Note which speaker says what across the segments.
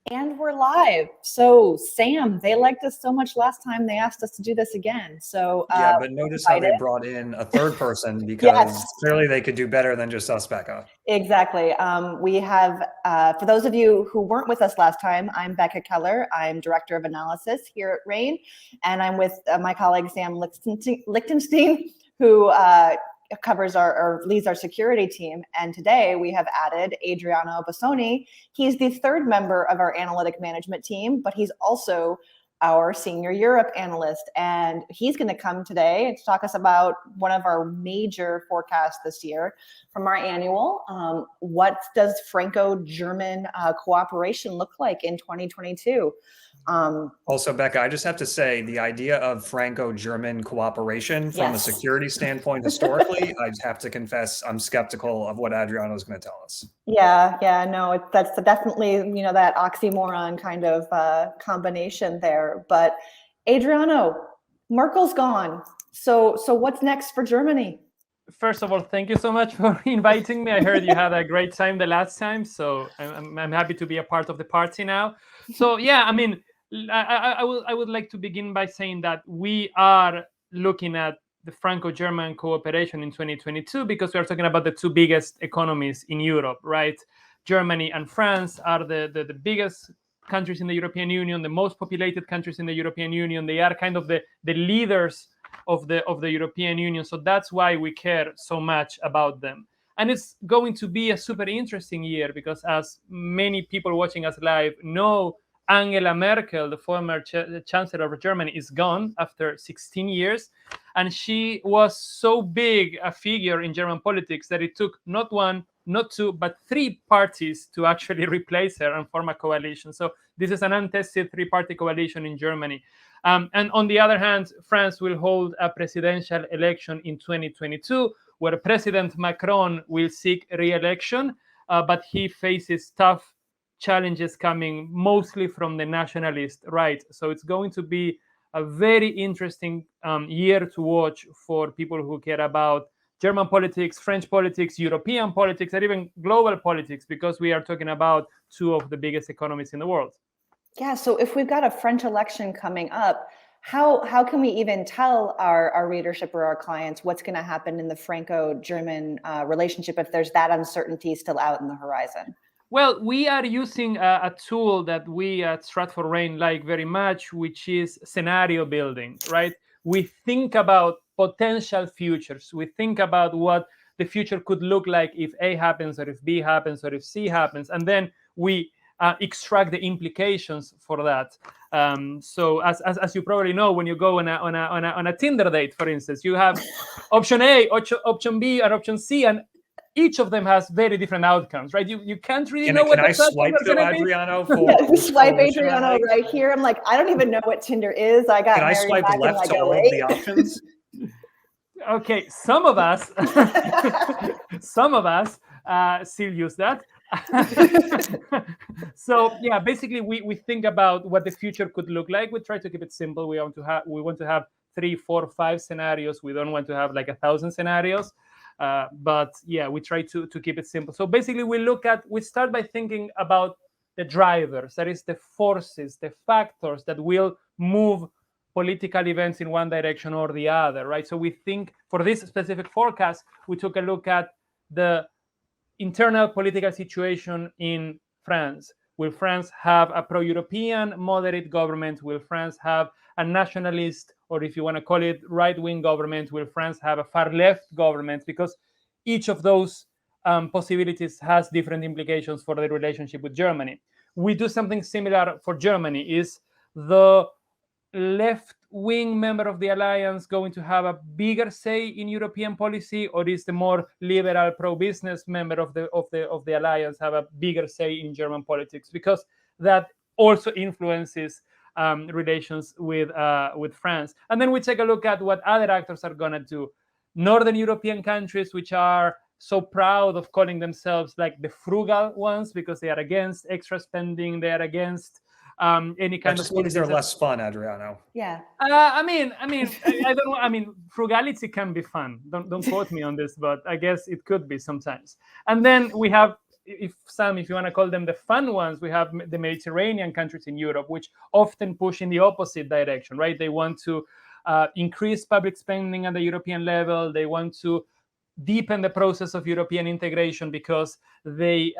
Speaker 1: And we're live. So, Sam, they liked us so much last time, they asked us to do this again. So,
Speaker 2: yeah, but notice how they brought in a third person because clearly they could do better than just us, Becca.
Speaker 1: Exactly. We have, for those of you who weren't with us last time, I'm Becca Keller. I'm Director of Analysis here at RANE, and I'm with my colleague Sam Lichtenstein, who covers or leads our security team. And today we have added Adriano Bassoni. He's the third member of our analytic management team, but he's also our senior Europe analyst. And he's going to come today to talk us about one of our major forecasts this year from our annual. What does Franco-German cooperation look like in 2022?
Speaker 2: Also, Becca, I just have to say the idea of Franco-German cooperation from a security standpoint historically, I have to confess I'm skeptical of what Adriano is going to tell us.
Speaker 1: Yeah, no, that's definitely, that oxymoron kind of combination there. But Adriano, Merkel's gone. So what's next for Germany?
Speaker 3: First of all, thank you so much for inviting me. I heard you had a great time the last time, so I'm happy to be a part of the party now. So yeah, I mean, I would like to begin by saying that we are looking at the Franco-German cooperation in 2022 because we are talking about the two biggest economies in Europe, right? Germany and France are the biggest countries in the European Union, the most populated countries in the European Union. They are kind of the leaders of the European Union. So that's why we care so much about them. And it's going to be a super interesting year because as many people watching us live know, Angela Merkel, the former Chancellor of Germany, is gone after 16 years. And she was so big a figure in German politics that it took not one, not two, but three parties to actually replace her and form a coalition. So this is an untested three-party coalition in Germany. And on the other hand, France will hold a presidential election in 2022, where President Macron will seek re-election, but he faces tough challenges coming mostly from the nationalist right. So it's going to be a very interesting year to watch for people who care about German politics, French politics, European politics, and even global politics, because we are talking about two of the biggest economies in the world.
Speaker 1: Yeah, so if we've got a French election coming up, how can we even tell our readership or our clients what's going to happen in the Franco-German relationship if there's that uncertainty still out in the horizon?
Speaker 3: Well, we are using a tool that we at Stratford RANE like very much, which is scenario building, right? We think about potential futures. We think about what the future could look like if A happens, or if B happens, or if C happens, and then we extract the implications for that. So as you probably know, when you go on a Tinder date, for instance, you have option A, option B, and option C, and each of them has very different outcomes, right? You can't really know what the
Speaker 2: swipe though, Adriano?
Speaker 1: Swipe Adriano right here. I'm like, I don't even know what Tinder is. I got.
Speaker 2: Can I swipe left to all of the options?
Speaker 3: Okay, some of us still use that. So yeah, basically we think about what the future could look like. We try to keep it simple. We want to have 3, 4, 5 scenarios. We don't want to have like 1,000 scenarios. But yeah, we try to keep it simple. So basically we start by thinking about the drivers, that is the forces, the factors that will move political events in one direction or the other, right? So we think for this specific forecast, we took a look at the internal political situation in France. Will France have a pro-European moderate government? Will France have a nationalist, or if you want to call it right-wing government? Will France have a far-left government? Because each of those possibilities has different implications for the relationship with Germany. We do something similar for Germany. Is the left-wing member of the alliance going to have a bigger say in European policy, or is the more liberal pro-business member of the alliance have a bigger say in German politics? Because that also influences relations with France. And then we take a look at what other actors are going to do. Northern European countries, which are so proud of calling themselves like the frugal ones because they are against extra spending, they are against any kind of
Speaker 2: means they're less fun, Adriano.
Speaker 1: Yeah.
Speaker 3: I don't know. I mean, frugality can be fun. Don't quote me on this, but I guess it could be sometimes. And then we have if you want to call them the fun ones, we have the Mediterranean countries in Europe, which often push in the opposite direction, right? They want to increase public spending at the European level. They want to deepen the process of European integration because they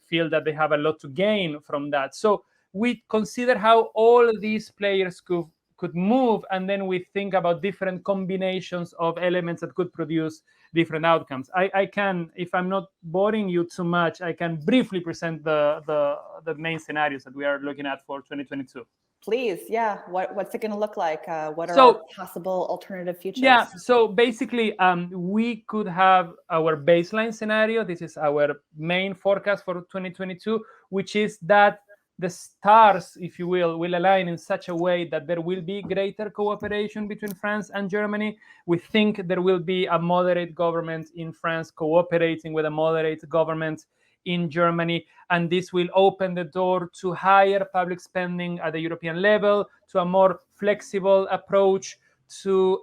Speaker 3: feel that they have a lot to gain from that. So we consider how all these players could move, and then we think about different combinations of elements that could produce different outcomes. I can, if I'm not boring you too much, I can briefly present the main scenarios that we are looking at for 2022.
Speaker 1: Please, yeah. What's it going to look like? What are our possible alternative futures?
Speaker 3: Yeah, so basically, we could have our baseline scenario. This is our main forecast for 2022, which is that the stars, if you will align in such a way that there will be greater cooperation between France and Germany. We think there will be a moderate government in France cooperating with a moderate government in Germany, and this will open the door to higher public spending at the European level, to a more flexible approach to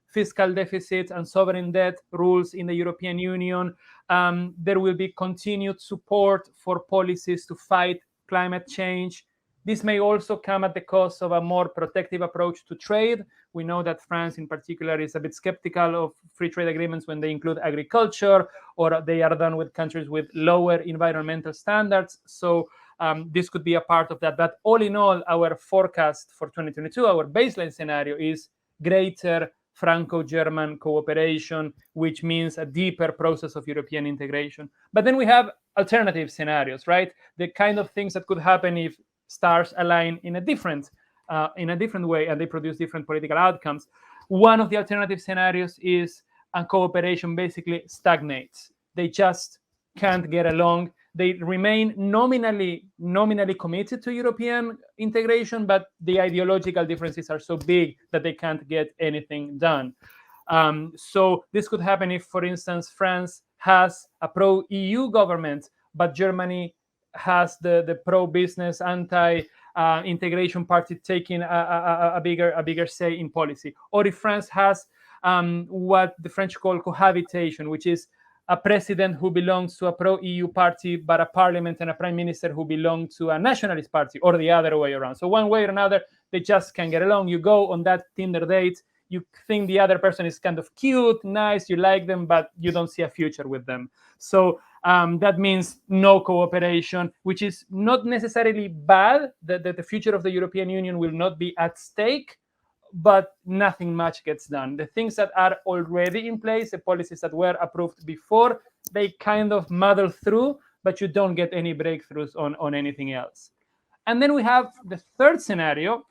Speaker 3: fiscal deficit and sovereign debt rules in the European Union. There will be continued support for policies to fight climate change. This may also come at the cost of a more protective approach to trade. We know that France in particular is a bit skeptical of free trade agreements when they include agriculture, or they are done with countries with lower environmental standards. So this could be a part of that. But all in all, our forecast for 2022, our baseline scenario is greater Franco-German cooperation, which means a deeper process of European integration. But then we have alternative scenarios, right? The kind of things that could happen if stars align in a different way and they produce different political outcomes. One of the alternative scenarios is a cooperation basically stagnates. They just can't get along. They remain nominally committed to European integration, but the ideological differences are so big that they can't get anything done. So this could happen if, for instance, France has a pro-EU government, but Germany has the pro-business, anti-integration party taking a bigger say in policy. Or if France has what the French call cohabitation, which is a president who belongs to a pro-EU party, but a parliament and a prime minister who belong to a nationalist party, or the other way around. So one way or another, they just can't get along. You go on that Tinder date, you think the other person is kind of cute, nice, you like them, but you don't see a future with them. So that means no cooperation, which is not necessarily bad, that the future of the European Union will not be at stake, but nothing much gets done. The things that are already in place, the policies that were approved before, they kind of muddle through, but you don't get any breakthroughs on anything else. And then we have the third scenario,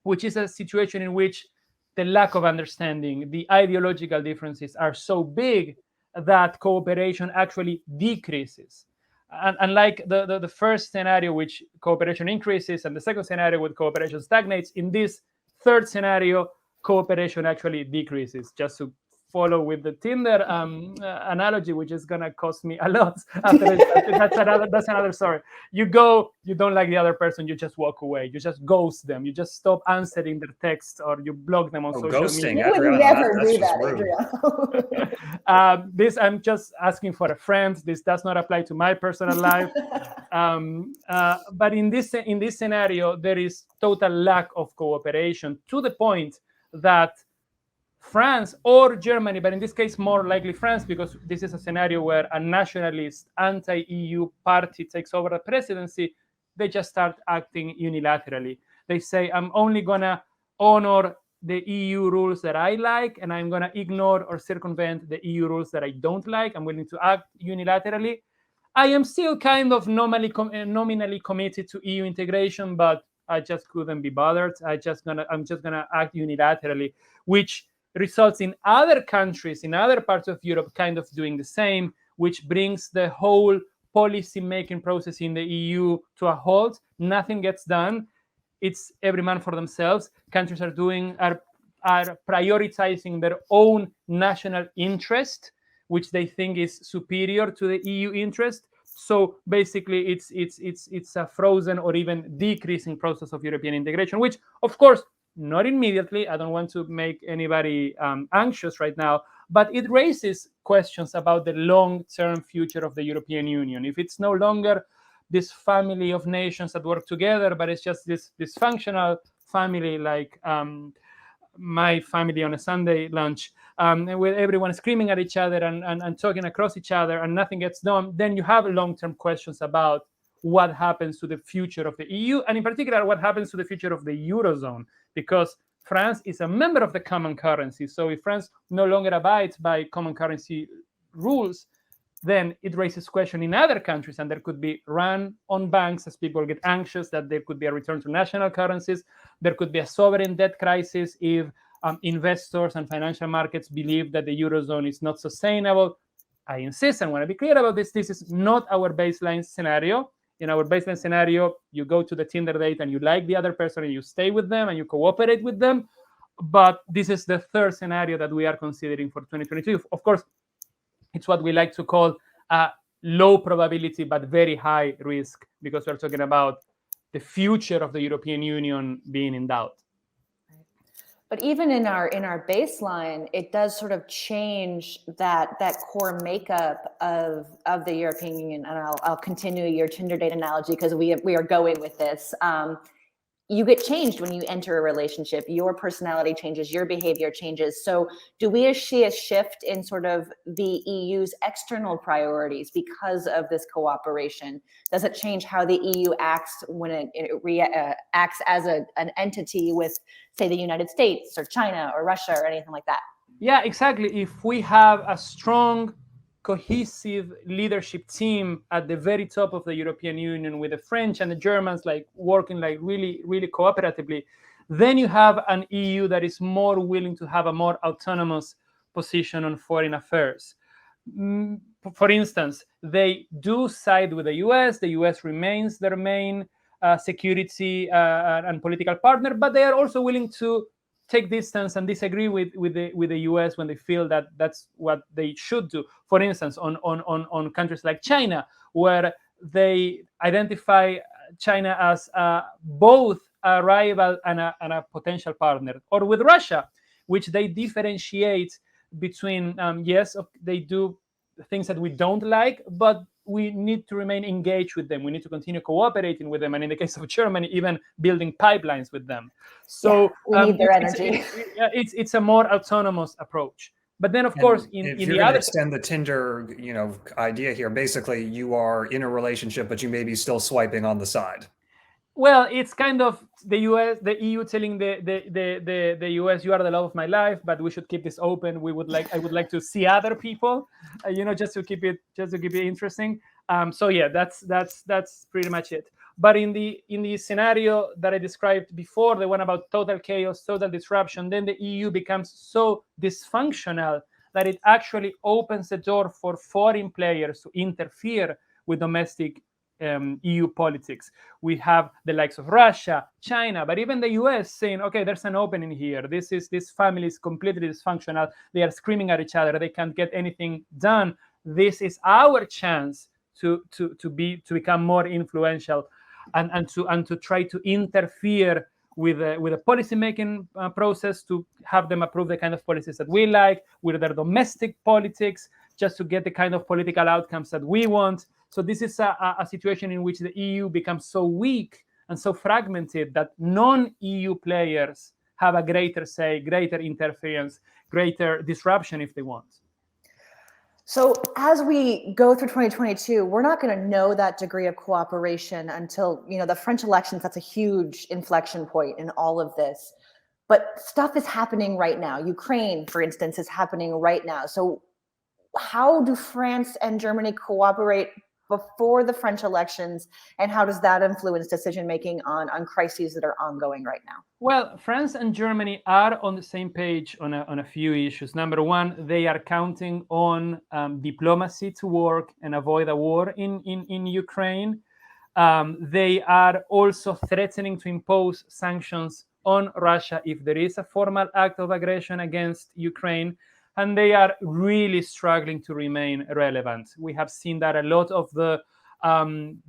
Speaker 3: which is a situation in which the lack of understanding, the ideological differences are so big that cooperation actually decreases. And unlike the first scenario, which cooperation increases, and the second scenario with cooperation stagnates, in this third scenario, cooperation actually decreases. Just to follow with the Tinder analogy, which is gonna cost me a lot. That's another story. You go, you don't like the other person, you just walk away. You just ghost them. You just stop answering their texts, or you block them on social
Speaker 2: ghosting,
Speaker 3: media.
Speaker 1: You would never do that, Adriano.
Speaker 3: This, I'm just asking for a friend. This does not apply to my personal life. But in this scenario, there is total lack of cooperation, to the point that France or Germany, but in this case more likely France, because this is a scenario where a nationalist anti-EU party takes over the presidency, they just start acting unilaterally. They say, I'm only gonna honor the EU rules that I like, and I'm gonna ignore or circumvent the EU rules that I don't like. I'm willing to act unilaterally. I am still kind of nominally committed to EU integration, but I just couldn't be bothered. I'm just gonna act unilaterally, which results in other countries in other parts of Europe kind of doing the same, which brings the whole policy-making process in the EU to a halt. Nothing gets done. It's every man for themselves. Countries are prioritizing their own national interest, which they think is superior to the EU interest. So basically, it's a frozen or even decreasing process of European integration, which, of course, not immediately. I don't want to make anybody anxious right now, but it raises questions about the long-term future of the European Union. If it's no longer this family of nations that work together, but it's just this dysfunctional family like my family on a Sunday lunch, with everyone screaming at each other and talking across each other and nothing gets done, then you have long-term questions about what happens to the future of the EU, and in particular, what happens to the future of the Eurozone, because France is a member of the common currency. So if France no longer abides by common currency rules, then it raises question in other countries, and there could be run on banks as people get anxious that there could be a return to national currencies. There could be a sovereign debt crisis if investors and financial markets believe that the Eurozone is not sustainable. I insist and want to be clear about this. This is not our baseline scenario. In our baseline scenario, you go to the Tinder date and you like the other person and you stay with them and you cooperate with them. But this is the third scenario that we are considering for 2022. Of course, it's what we like to call a low probability but very high risk, because we're talking about the future of the European Union being in doubt.
Speaker 1: But even in our baseline, it does sort of change that core makeup of the European Union. And I'll continue your Tinder date analogy because we are going with this. You get changed when you enter a relationship. Your personality changes, your behavior changes. So do we see a shift in sort of the EU's external priorities because of this cooperation? Does it change how the EU acts when it acts as an entity with, say, the United States or China or Russia or anything like that?
Speaker 3: Yeah, exactly. If we have a strong, cohesive leadership team at the very top of the European Union, with the French and the Germans like working like really, really cooperatively, then you have an EU that is more willing to have a more autonomous position on foreign affairs. For instance, they do side with the US. The US remains their main security and political partner, but they are also willing to take distance and disagree with the US when they feel that that's what they should do. For instance, on countries like China, where they identify China as both a rival and a potential partner, or with Russia, which they differentiate between, yes, they do things that we don't like, but we need to remain engaged with them. We need to continue cooperating with them. And in the case of Germany, even building pipelines with them. So
Speaker 1: we need their energy.
Speaker 3: It's a more autonomous approach. But then, of course,
Speaker 2: if you're going to extend the Tinder, idea here, basically you are in a relationship, but you may be still swiping on the side.
Speaker 3: Well, it's kind of the EU telling the US, you are the love of my life, but we should keep this open. I would like to see other people, just to keep it interesting. So yeah, that's pretty much it. But in the scenario that I described before, the one about total chaos, total disruption, then the EU becomes so dysfunctional that it actually opens the door for foreign players to interfere with domestic EU politics. We have the likes of Russia, China, but even the US saying, okay, there's an opening here. This family is completely dysfunctional. They are screaming at each other. They can't get anything done. This is our chance to become more influential and to try to interfere with a policy making process, to have them approve the kind of policies that we like, with their domestic politics, just to get the kind of political outcomes that we want. So this is a situation in which the EU becomes so weak and so fragmented that non-EU players have a greater say, greater interference, greater disruption if they want.
Speaker 1: So as we go through 2022, we're not going to know that degree of cooperation until, the French elections. That's a huge inflection point in all of this. But stuff is happening right now. Ukraine, for instance, is happening right now. So how do France and Germany cooperate before the French elections, and how does that influence decision-making on crises that are ongoing right now?
Speaker 3: Well, France and Germany are on the same page on a few issues. Number one, they are counting on diplomacy to work and avoid a war in Ukraine. They are also threatening to impose sanctions on Russia if there is a formal act of aggression against Ukraine. And they are really struggling to remain relevant. We have seen that a lot of the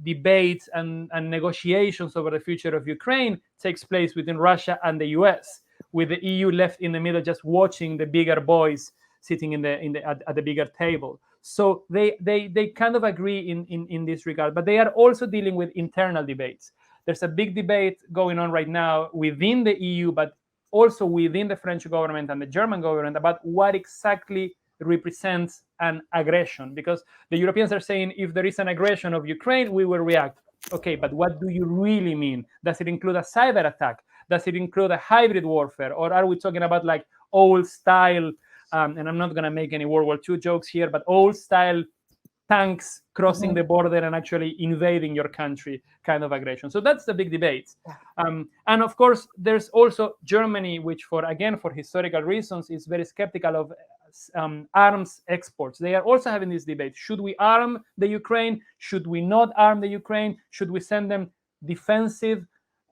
Speaker 3: debates and negotiations over the future of Ukraine takes place within Russia and the US, with the EU left in the middle, just watching the bigger boys sitting at the bigger table. So they kind of agree in this regard, but they are also dealing with internal debates. There's a big debate going on right now within the EU, but also within the French government and the German government about what exactly represents an aggression. Because the Europeans are saying, if there is an aggression of Ukraine, we will react. Okay, but what do you really mean? Does it include a cyber attack? Does it include a hybrid warfare? Or are we talking about like old style, and I'm not going to make any World War II jokes here, but old style tanks crossing the border and actually invading your country kind of aggression? So that's the big debate. And of course, there's also Germany, which for historical reasons is very skeptical of arms exports. They are also having this debate. Should we arm the Ukraine? Should we not arm the Ukraine? Should we send them defensive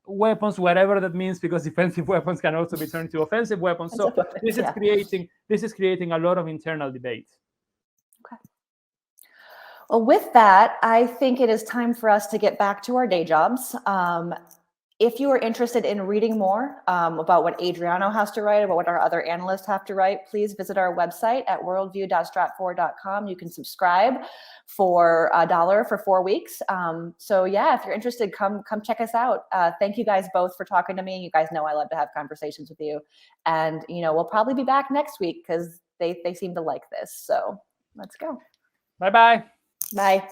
Speaker 3: weapons, whatever that means, because defensive weapons can also be turned into offensive weapons. So this is creating a lot of internal debate.
Speaker 1: Okay. Well, with that, I think it is time for us to get back to our day jobs. If you are interested in reading more about what Adriano has to write, about what our other analysts have to write, please visit our website at worldview.stratfor.com. You can subscribe for $1 for 4 weeks. So yeah, if you're interested, come check us out. Thank you guys both for talking to me. You guys know I love to have conversations with you. And we'll probably be back next week because they seem to like this. So let's go.
Speaker 3: Bye-bye.
Speaker 1: Bye.